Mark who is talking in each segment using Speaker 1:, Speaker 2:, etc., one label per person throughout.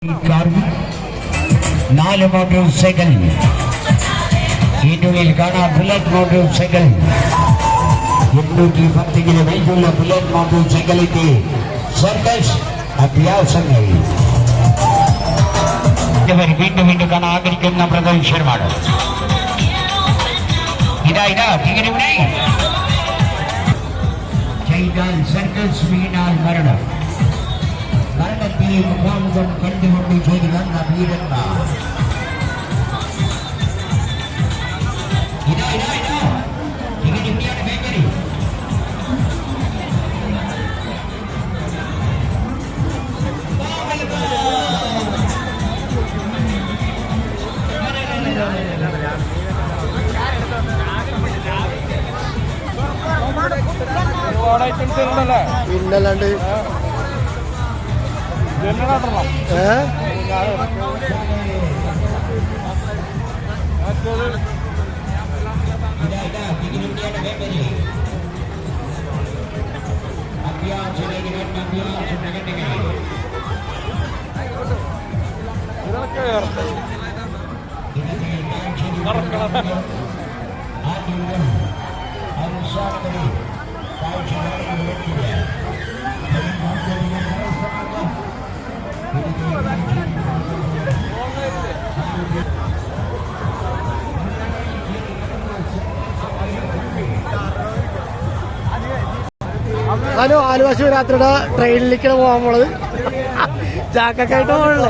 Speaker 1: 4 motorcycle ഇന്ത്യയിൽ കാണാം Bullet motorcycle 810 kilo വെയിറ്റുള്ള ബുള്ളറ്റ് മോട്ടോർസൈക്കിളിന്റെ സർക്കസ് അഭ്യാസങ്ങൾ ഇവർ വീണ്ടും കാണാൻ ആഗ്രഹിക്കുന്ന പ്രദർശനമാണ്. ഇതാ തികരുവിനെ ചെയ്താൽ സർക്കസ് വീണാൽ മരണം. മരണത്തെ മുഖാമുഖം കണ്ടുകൊണ്ട് ചെയ്തു വന്ന വീരന്മാർ
Speaker 2: പിന്നല്ലാണ്ട് ഹലോ ആലുവ ശിവരാത്രിയുടെ ട്രെയിനിലേക്കാണ് പോകാൻ പോണത്. ചാക്കൊക്കെ ആയിട്ട് പോകണല്ലേ.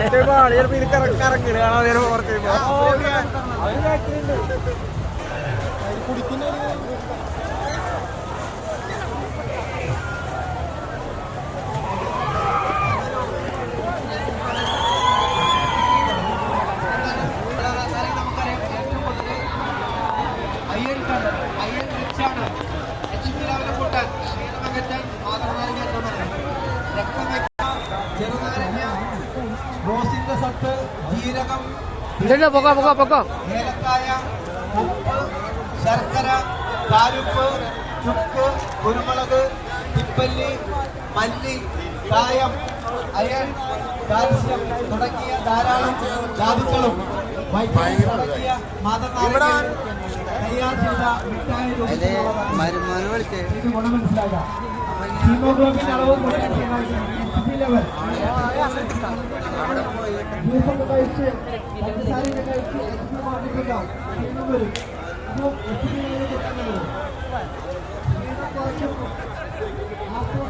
Speaker 3: ഏലക്കായ, ഉപ്പ്, ശർക്കര, കാരുപ്പ്, ചുക്ക്, കുരുമുളക്, തിപ്പല്ലി, മല്ലി, കായം, അയൺ, കാൽസ്യം തുടങ്ങിയ ധാരാളം ധാതുക്കളും വൈറ്റമിൻസ് അടങ്ങിയ മാതൃനാരങ്ങൾ തയ്യാർ ചെയ്ത മിഠായി ഇത് ഗുണം മനസ്സിലാക്കാം. ഹീമോഗ്ലോബിൻ അളവ് ലെവൽ ജ്യൂസൊക്കെ കഴിച്ച് പഞ്ചസാരയൊക്കെ കഴിച്ച് വരും. അപ്പം